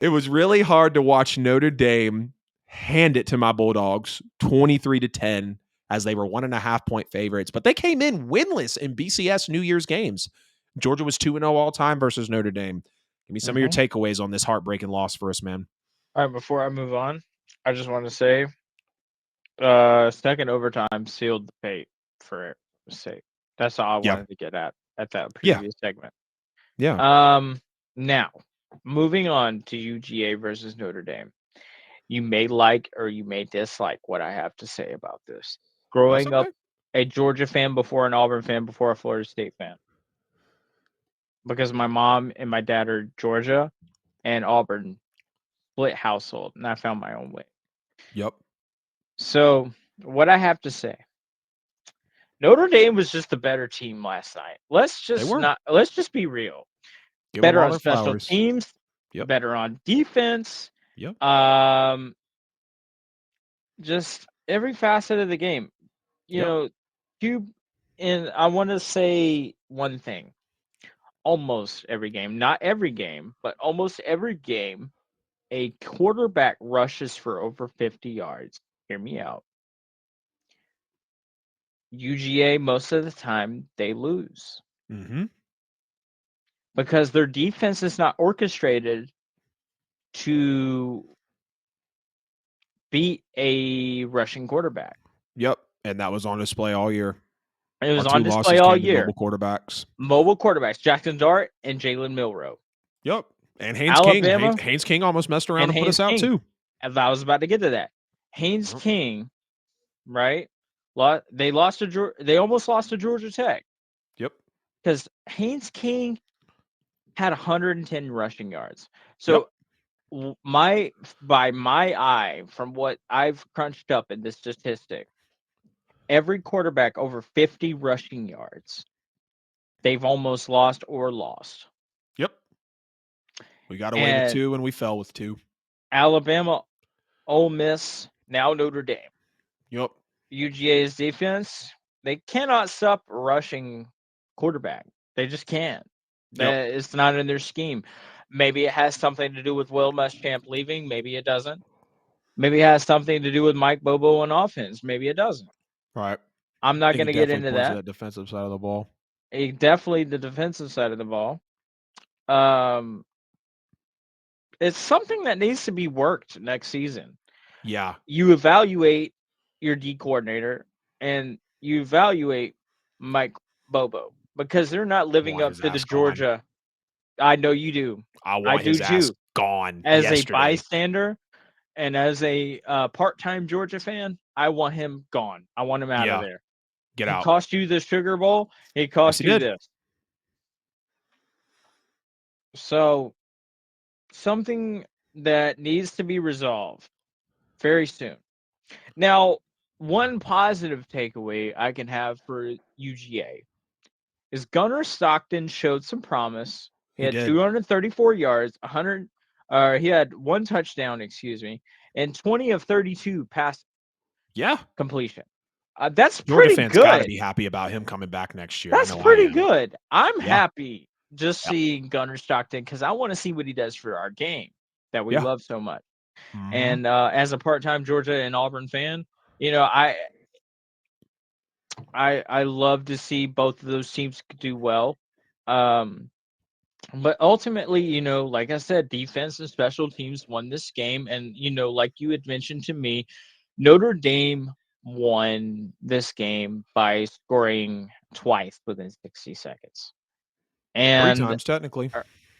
It was really hard to watch Notre Dame hand it to my Bulldogs 23-10 as they were 1.5-point favorites, but they came in winless in BCS New Year's games. Georgia was 2-0 all time versus Notre Dame. Give me some of your takeaways on this heartbreaking loss for us, man. All right, before I move on, I just want to say second overtime sealed the fate for sake. That's all I wanted to get at that previous segment. Yeah. Now, moving on to UGA versus Notre Dame. You may like or you may dislike what I have to say about this. Growing up a Georgia fan before an Auburn fan before a Florida State fan. Because my mom and my dad are Georgia and Auburn split household, and I found my own way. Yep. So, what I have to say, Notre Dame was just a better team last night. Let's just be real. Give better them all on special flowers. teams, better on defense. Yep. Just every facet of the game. You know, and I want to say one thing. Almost every game, not every game, but almost every game, a quarterback rushes for over 50 yards. Hear me out. UGA, most of the time, they lose. Because their defense is not orchestrated to beat a rushing quarterback. Yep. And that was on display all year. It was on display all year. Mobile quarterbacks. Jackson Dart and Jalen Milroe. Yep. And Haynes King. Haynes King almost messed around and put us out too. As I was about to get to that. Haynes King, right? They almost lost to Georgia Tech. Yep. Because Haynes King had 110 rushing yards. So by my eye, from what I've crunched up in this statistic, every quarterback over 50 rushing yards, they've almost lost or lost. Yep. We got away with 2 and we fell with 2. Alabama, Ole Miss, now Notre Dame. Yep. UGA's defense, they cannot stop rushing quarterback. They just can't. It's not in their scheme. Maybe it has something to do with Will Muschamp leaving. Maybe it doesn't. Maybe it has something to do with Mike Bobo on offense. Maybe it doesn't. Right. I'm not going to get into that. Defensive side of the ball. Definitely the defensive side of the ball. It's something that needs to be worked next season. Yeah. You evaluate your D coordinator and you evaluate Mike Bobo because they're not living up to the Georgia. I know you do. I do too. Gone. As a bystander and as a part-time Georgia fan, I want him gone. I want him out of there. Get out. He cost you the Sugar Bowl. He cost you this. So, something that needs to be resolved very soon. Now, one positive takeaway I can have for UGA is Gunnar Stockton showed some promise. He had 234 yards, he had 1 touchdown, and 20 of 32 pass completion. That's Georgia pretty fans good. Got to be happy about him coming back next year. That's pretty good. I'm happy just seeing Gunnar Stockton because I want to see what he does for our game that we love so much. And as a part-time Georgia and Auburn fan, I love to see both of those teams do well. But ultimately, like I said, defense and special teams won this game. And, like you had mentioned to me, Notre Dame won this game by scoring twice within 60 seconds. And 3 times technically.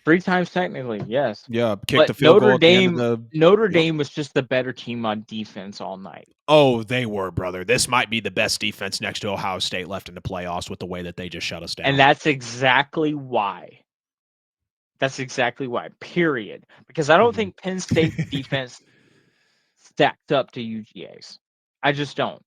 3 times technically, yes. Yeah, kicked the field goal at the end of the... Notre Dame was just the better team on defense all night. Oh, they were, brother. This might be the best defense next to Ohio State left in the playoffs with the way that they just shut us down. And that's exactly why. Period. Because I don't think Penn State's defense stacked up to UGA's. I just don't.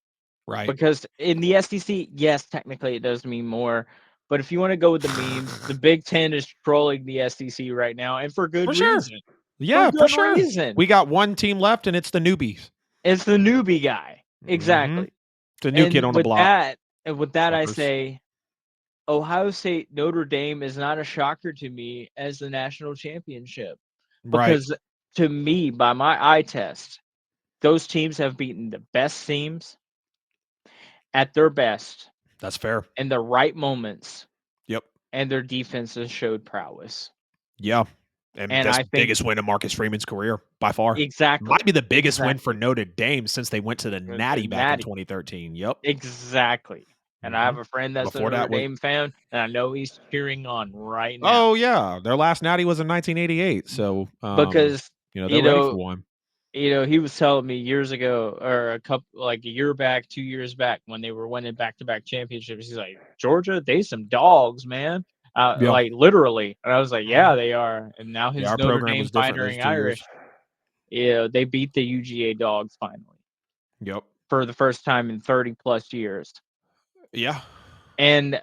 Right. Because in the SEC, yes, technically it does mean more. But if you want to go with the memes, the Big Ten is trolling the SEC right now, and for good reason. Sure. Yeah, for sure. We got one team left, and it's the newbies. It's the newbie guy. Exactly. It's a new kid on the block. With that, I say Ohio State Notre Dame is not a shocker to me as the national championship. Because to me, by my eye test, those teams have beaten the best teams at their best That's fair. in the right moments, Yep. and their defenses showed prowess. Yeah. And And that's I think biggest win of Marcus Freeman's career by far. Might exactly, be the biggest win for exactly. Notre Dame since they went to the The Natty back in Natty, 2013. Yep. exactly. And I hmm have a friend that's a Before Notre that was Dame fan, and I know he's cheering on right now oh yeah, their last Natty was in 1988. So because they're you ready for know one. he was telling me years ago, or like a year back, 2 years back, when they were winning back-to-back championships. He's like, Georgia, they some dogs, man. Yeah. Like literally. And I was like, yeah, they are. And now Yeah, his our Notre program Dame was different those Fighting 2 years. Irish, they beat the UGA Dogs finally Yep. for the first time in 30 plus years. Yeah. And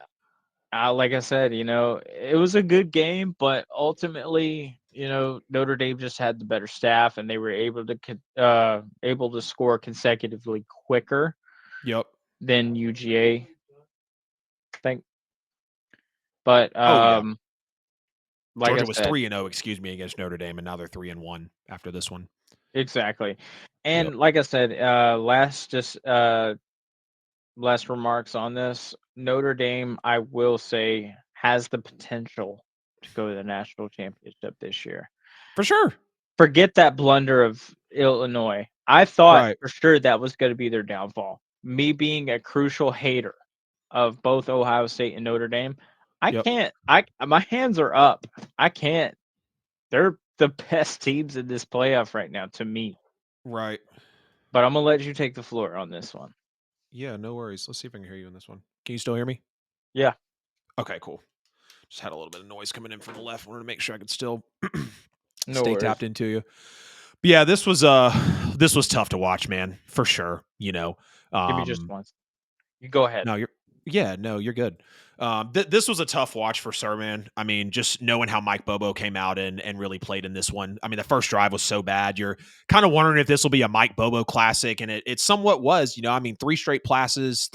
like I said, it was a good game, but ultimately, Notre Dame just had the better staff, and they were able to score consecutively quicker Yep. than UGA, I think. But Oh yeah. like I Georgia was said, 3-0, excuse me, against Notre Dame, and now they're 3-1 after this one. exactly. Yep. And like I said, last remarks on this. Notre Dame, I will say, has the potential to go to the national championship this year. For sure. Forget that blunder of Illinois. I thought Right. for sure that was going to be their downfall. Me being a crucial hater of both Ohio State and Notre Dame, I Yep. can't. My hands are up. I can't. They're the best teams in this playoff right now to me. Right. But I'm gonna let you take the floor on this one. Yeah, no worries. Let's see if I can hear you in this one. Can you still hear me? Yeah, Okay, cool. Just had a little bit of noise coming in from the left. Wanted to make sure I could still no stay worries. tapped into you. But yeah, this was tough to watch, man, for sure. Give me just once. You go ahead. No, you're good. This was a tough watch for Sir, man. I mean, just knowing how Mike Bobo came out and really played in this one. I mean, the first drive was so bad. You're kind of wondering if this will be a Mike Bobo classic, and it somewhat was. I mean, three straight passes,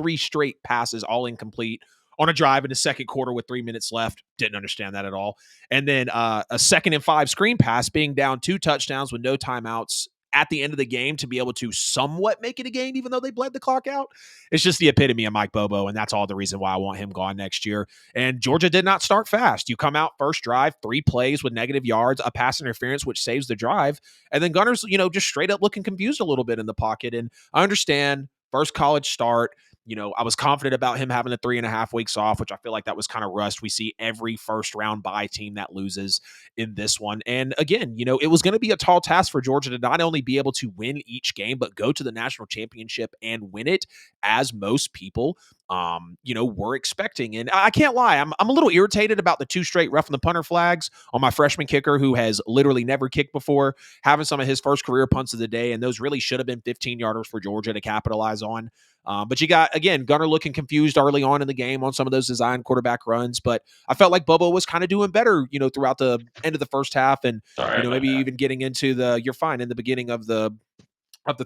all incomplete on a drive in the second quarter with 3 minutes left. Didn't understand that at all. And then a 2nd and 5 screen pass, being down 2 touchdowns with no timeouts at the end of the game to be able to somewhat make it a game, even though they bled the clock out. It's just the epitome of Mike Bobo, and that's all the reason why I want him gone next year. And Georgia did not start fast. You come out first drive, 3 plays with negative yards, a pass interference, which saves the drive. And then Gunner's, just straight up looking confused a little bit in the pocket. And I understand first college start. I was confident about him having the 3.5 weeks off, which I feel like that was kind of rust. We see every first round bye team that loses in this one. And again, it was going to be a tall task for Georgia to not only be able to win each game, but go to the national championship and win it, as most people were expecting. And I can't lie, I'm a little irritated about the 2 straight roughing the punter flags on my freshman kicker, who has literally never kicked before, having some of his first career punts of the day, and those really should have been 15-yarders for Georgia to capitalize on. But you got, again, Gunner looking confused early on in the game on some of those design quarterback runs. But I felt like Bobo was kind of doing better, throughout the end of the first half, and Sorry about maybe that. even getting into you're fine in the beginning of the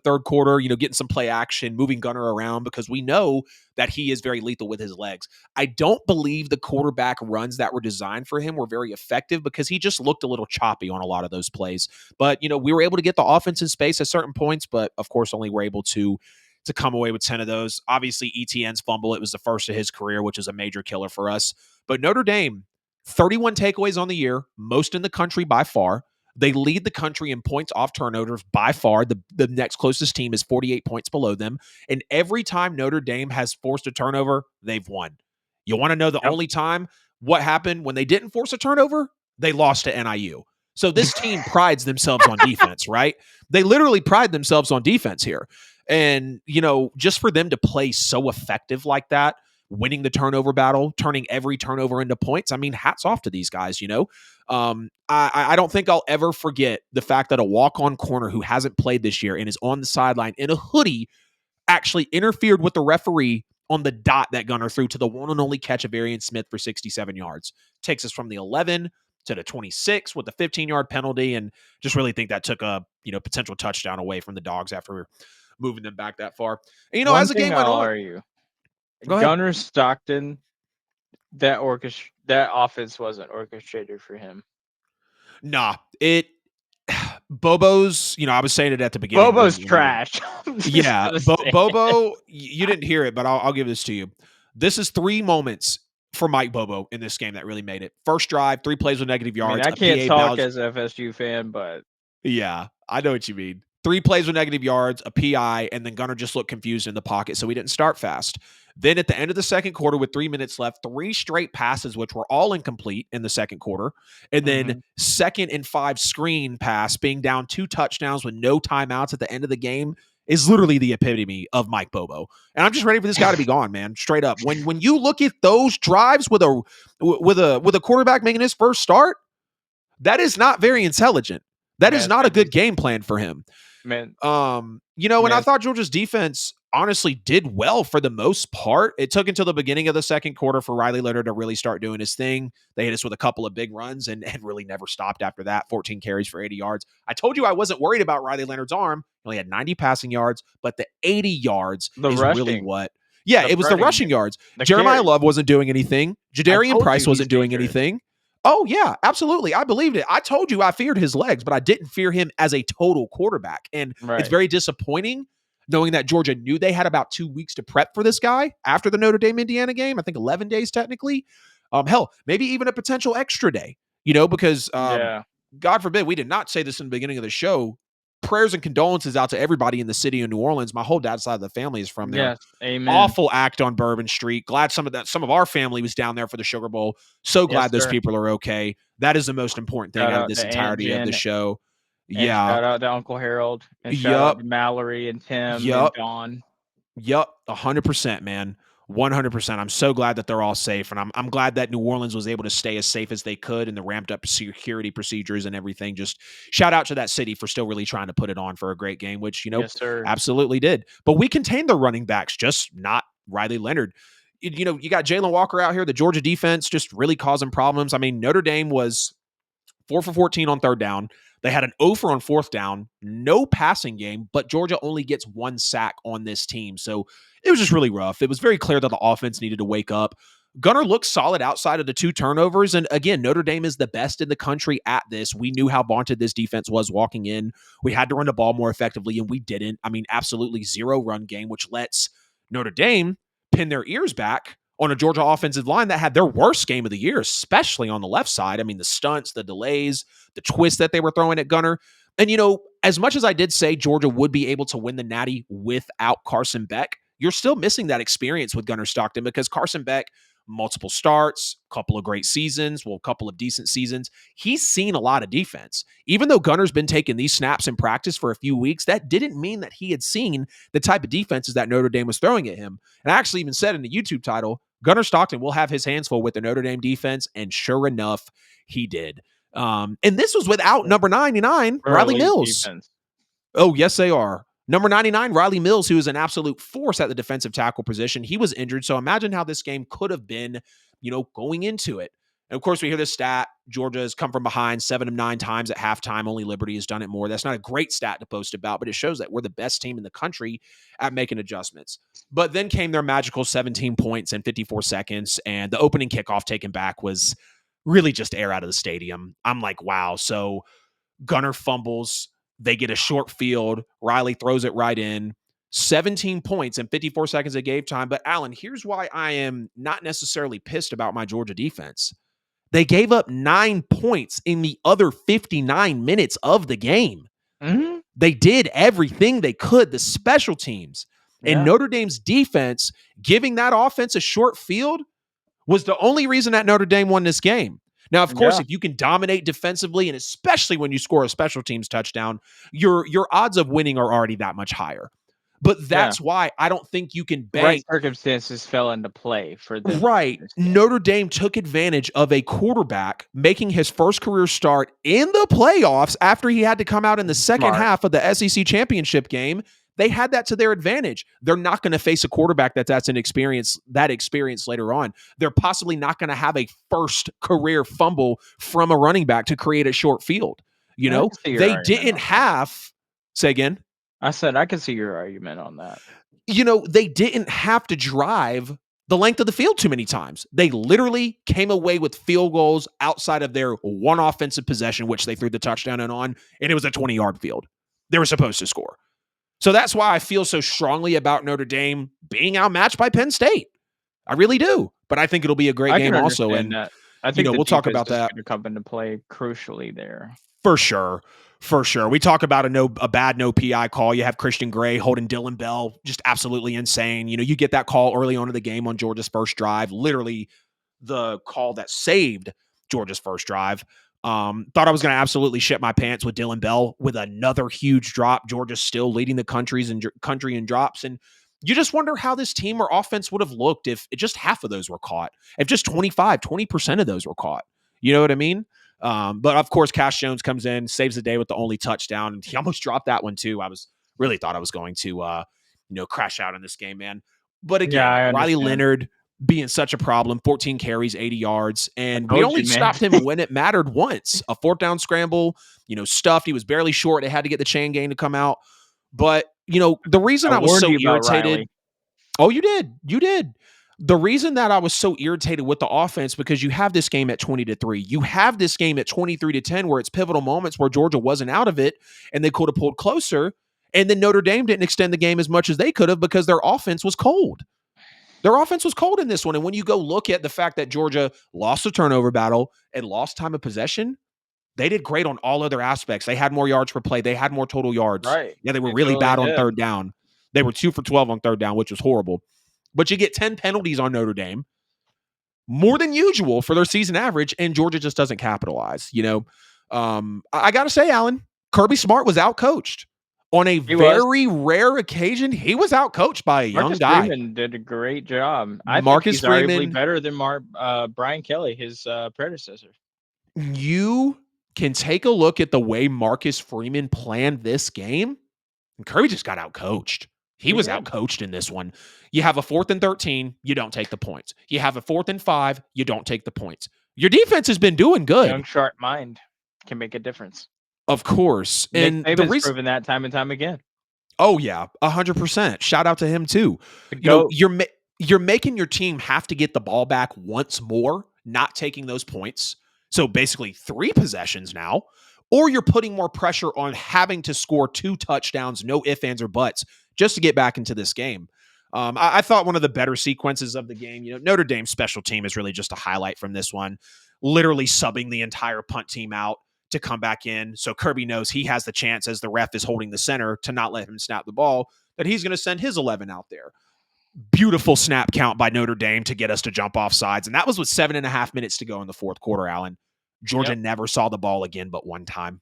third quarter, getting some play action, moving Gunner around, because we know that he is very lethal with his legs. I don't believe the quarterback runs that were designed for him were very effective, because he just looked a little choppy on a lot of those plays. But, we were able to get the offense in space at certain points, but of course only were able to come away with 10 of those. Obviously, ETN's fumble, it was the first of his career, which is a major killer for us. But Notre Dame, 31 takeaways on the year, most in the country by far. They lead the country in points off turnovers by far. The next closest team is 48 points below them. And every time Notre Dame has forced a turnover, they've won. You want to know the Yep. only time what happened when they didn't force a turnover? They lost to NIU. So this team prides themselves on defense, right? They literally pride themselves on defense here. And, just for them to play so effective like that, winning the turnover battle, turning every turnover into points. I mean, hats off to these guys, I don't think I'll ever forget the fact that a walk-on corner who hasn't played this year and is on the sideline in a hoodie actually interfered with the referee on the dot that Gunner threw to the one and only catch of Arian Smith for 67 yards. Takes us from the 11 to the 26 with the 15-yard penalty, and just really think that took a potential touchdown away from the Dogs after moving them back that far. And, One as the thing game went I'll on, argue, go ahead. Gunner Stockton, that offense wasn't orchestrated for him. Nah, Bobo's, I was saying it at the beginning Bobo's when we were. trash. I'm just Yeah, gonna say it. Bobo, you didn't hear it, but I'll give this to you. This is 3 moments for Mike Bobo in this game that really made it. First drive, 3 plays with negative I mean, yards, I a can't PA talk bounce. as a FSU fan, but Yeah, I know what you mean. 3 plays with negative yards, a PI, and then Gunner just looked confused in the pocket, so he didn't start fast. Then at the end of the second quarter with 3 minutes left, 3 straight passes, which were all incomplete in the second quarter. And then mhm. second and 5 screen pass, being down 2 touchdowns with no timeouts at the end of the game is literally the epitome of Mike Bobo. And I'm just ready for this guy to be gone, man. Straight up. When you look at those drives with a quarterback making his first start, that is not very intelligent. That is man, not a Kirby's good game plan for him. man, And I man. thought Georgia's defense honestly did well for the most part. It took until the beginning of the second quarter for Riley Leonard to really start doing his thing. They hit us with a couple of big runs and really never stopped after that. 14 carries for 80 yards. I told you I wasn't worried about Riley Leonard's arm. He only had 90 passing yards, but the 80 yards The is really rushing, what. Yeah, the it was the running, rushing yards. the Jeremiah carries. Love wasn't doing anything. I Jadarian told you Price he's wasn't doing dangerous. anything. Oh, yeah, absolutely. I believed it. I told you I feared his legs, but I didn't fear him as a total quarterback. And it's Right. very disappointing knowing that Georgia knew they had about 2 weeks to prep for this guy after the Notre Dame Indiana game. I think 11 days technically. Hell, maybe even a potential extra day, because Yeah. God forbid, we did not say this in the beginning of the show. Prayers and condolences out to everybody in the city of New Orleans. My whole dad's side of the family is from there. Yes. Amen. Awful act on Bourbon Street. Glad some of our family was down there for the Sugar Bowl. So Yes, glad those sir. people are okay. That is the most important thing Shout out of out this to Aunt entirety of the Jen, show. and Yeah. shout out to Uncle Harold, and shout out Yup. to Mallory and Tim and Yup. Dawn. Yup. 100%, man. 100%. I'm so glad that they're all safe. And I'm glad that New Orleans was able to stay as safe as they could and the ramped up security procedures and everything. Just shout out to that city for still really trying to put it on for a great game, which, Yes, sir. absolutely did. But we contained the running backs, just not Riley Leonard. You got Jalen Walker out here, the Georgia defense just really causing problems. I mean, Notre Dame was 4 for 14 on third down. They had an 0 for on fourth down, no passing game, but Georgia only gets 1 sack on this team. So it was just really rough. It was very clear that the offense needed to wake up. Gunner looked solid outside of the 2 turnovers. And again, Notre Dame is the best in the country at this. We knew how vaunted this defense was walking in. We had to run the ball more effectively, and we didn't. I mean, absolutely 0 run game, which lets Notre Dame pin their ears back on a Georgia offensive line that had their worst game of the year, especially on the left side. I mean, the stunts, the delays, the twists that they were throwing at Gunner. And, as much as I did say Georgia would be able to win the Natty without Carson Beck, you're still missing that experience with Gunner Stockton because Carson Beck, multiple starts, couple of great seasons, a couple of decent seasons. He's seen a lot of defense. Even though Gunner's been taking these snaps in practice for a few weeks, that didn't mean that he had seen the type of defenses that Notre Dame was throwing at him. And I actually even said in the YouTube title, Gunner Stockton will have his hands full with the Notre Dame defense, and sure enough, he did. And this was without number 99, We're Riley elite Mills. defense. Oh, yes, they are. Number 99, Riley Mills, who is an absolute force at the defensive tackle position. He was injured. So imagine how this game could have been, going into it. And of course, we hear this stat. Georgia has come from behind 7 of 9 times at halftime. Only Liberty has done it more. That's not a great stat to boast about, but it shows that we're the best team in the country at making adjustments. But then came their magical 17 points in 54 seconds, and the opening kickoff taken back was really just air out of the stadium. I'm like, wow. So Gunner fumbles. They get a short field. Riley throws it right in. 17 points in 54 seconds of game time. But Alan, here's why I am not necessarily pissed about my Georgia defense. They gave up 9 points in the other 59 minutes of the game. Mm-hmm. They did everything they could, the special teams. And Yeah. Notre Dame's defense, giving that offense a short field, was the only reason that Notre Dame won this game. Now, of course, Yeah. if you can dominate defensively, and especially when you score a special teams touchdown, your odds of winning are already that much higher. But that's why I don't think you can bank. Right circumstances fell into play for them. Right. Notre Dame took advantage of a quarterback making his first career start in the playoffs after he had to come out in the second half of the SEC championship game. They had that to their advantage. They're not going to face a quarterback that's an experience later on. They're possibly not going to have a first career fumble from a running back to create a short field. They didn't have. Say again. I said I can see your argument on that. They didn't have to drive the length of the field too many times. They literally came away with field goals outside of their one offensive possession, which they threw the touchdown in on, and it was a 20-yard field. They were supposed to score. So that's why I feel so strongly about Notre Dame being outmatched by Penn State. I really do. But I think it'll be a great I can game also. understand And, that. I think the we'll talk defense about is that going to come into play crucially there. for sure. For sure. We talk about a bad no PI call. You have Christian Gray holding Dylan Bell, just absolutely insane. You get that call early on in the game on Georgia's first drive, literally the call that saved Georgia's first drive. Thought I was going to absolutely shit my pants with Dylan Bell with another huge drop. Georgia's still leading the country in drops. And you just wonder how this team or offense would have looked if just half of those were caught, if just 20% of those were caught. You know what I mean? But of course, Cash Jones comes in, saves the day with the only touchdown. He almost dropped that one too. I was really thought I was going to, crash out in this game, man. But Yeah, again, I Riley understand. Leonard being such a problem, 14 carries, 80 yards, I and we told only you, man. stopped him when it mattered once. A fourth down scramble, stuffed. He was barely short. They had to get the chain gang to come out. But, the reason I I was warned so you about irritated. Riley. Oh, you did. You did. The reason that I was so irritated with the offense because you have this game at 20-3. You have this game at 23-10 where it's pivotal moments where Georgia wasn't out of it and they could have pulled closer. And then Notre Dame didn't extend the game as much as they could have because their offense was cold. Their offense was cold in this one. And when you go look at the fact that Georgia lost the turnover battle and lost time of possession, they did great on all other aspects. They had more yards per play. They had more total yards. Right. Yeah, they were They really totally bad on did. third down. They were 2 for 12 on third down, which was horrible. But you get 10 penalties on Notre Dame, more than usual for their season average, and Georgia just doesn't capitalize. I got to say, Alan, Kirby Smart was outcoached. On a He was. very rare occasion, he was outcoached by a young Marcus guy. Freeman did a great job. I think Marcus he's arguably Freeman, better than Brian Kelly, his predecessor. you can take a look at the way Marcus Freeman planned this game, and Kirby just got outcoached. He was did. outcoached in this one. You have a 4th and 13, you don't take the points. You have a 4th and 5, you don't take the points. Your defense has been doing good. Young, sharp mind can make a difference. Of course. Nick And the Saban's reason, proven that time and time again. oh yeah, 100%. Shout out to him too. The GOAT. You're making your team have to get the ball back once more, not taking those points. So basically 3 possessions now, or you're putting more pressure on having to score 2 touchdowns, no ifs, ands, or buts, just to get back into this game. I thought one of the better sequences of the game, Notre Dame's special team is really just a highlight from this one, literally subbing the entire punt team out to come back in. So Kirby knows he has the chance as the ref is holding the center to not let him snap the ball, that he's going to send his 11 out there. Beautiful snap count by Notre Dame to get us to jump off sides. And that was with 7.5 minutes to go in the fourth quarter, Alan. Georgia never saw the ball again but one time.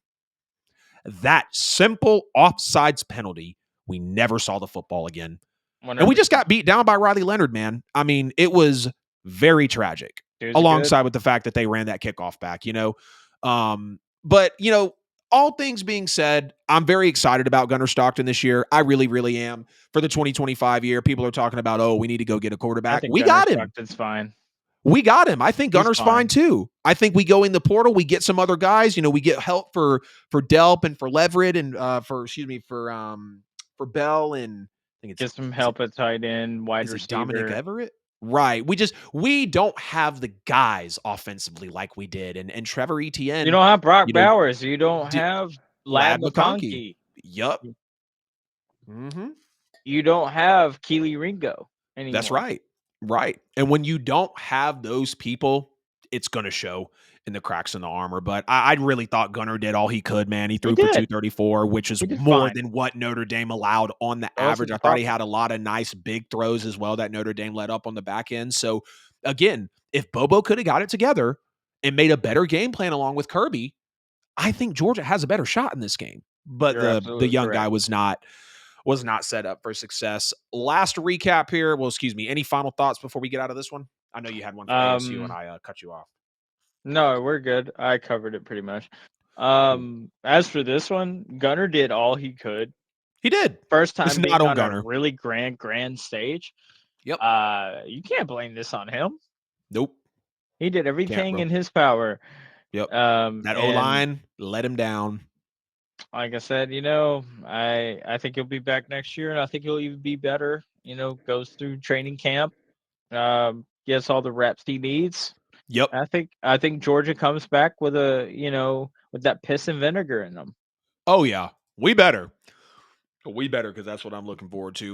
That simple offsides penalty, we never saw the football again. 100%. And we just got beat down by Riley Leonard, man. I mean, it was very tragic, alongside with the fact that they ran that kickoff back, But, all things being said, I'm very excited about Gunnar Stockton this year. I really, really am. For the 2025 year, people are talking about, we need to go get a quarterback. We got him. Stockton's fine. We got him. I think Gunner's fine too. I think we go in the portal, we get some other guys. We get help for Delp and for Leverett and for Bell, and I think it's get some help at tight end, wide receiver. Dominic Everett. Right. We don't have the guys offensively like we did. And Trevor Etienne. You don't have Brock Bowers. You don't have Lad McConkey. Yup. Mm-hmm. You don't have Keely Ringo anymore. That's right. Right. And when you don't have those people, it's going to show in the cracks in the armor. But I really thought Gunnar did all he could, man. He threw for 234, which is more than what Notre Dame allowed on the average. I thought he had a lot of nice big throws as well that Notre Dame let up on the back end. So, again, if Bobo could have got it together and made a better game plan along with Kirby, I think Georgia has a better shot in this game. But the young guy was not set up for success. Last recap here. Well, excuse me. Any final thoughts before we get out of this one? I know you had one for ASU and I cut you off. No, we're good. I covered it pretty much. As for this one, Gunnar did all he could. He did. First time being on a really grand stage. Yep. You can't blame this on him. Nope. He did everything in his power. Yep. That O-line let him down. Like I said, I think he'll be back next year, and I think he'll even be better. Goes through training camp. Gets all the reps he needs. Yep. I think Georgia comes back with with that piss and vinegar in them. Oh yeah. We better. We better, because that's what I'm looking forward to.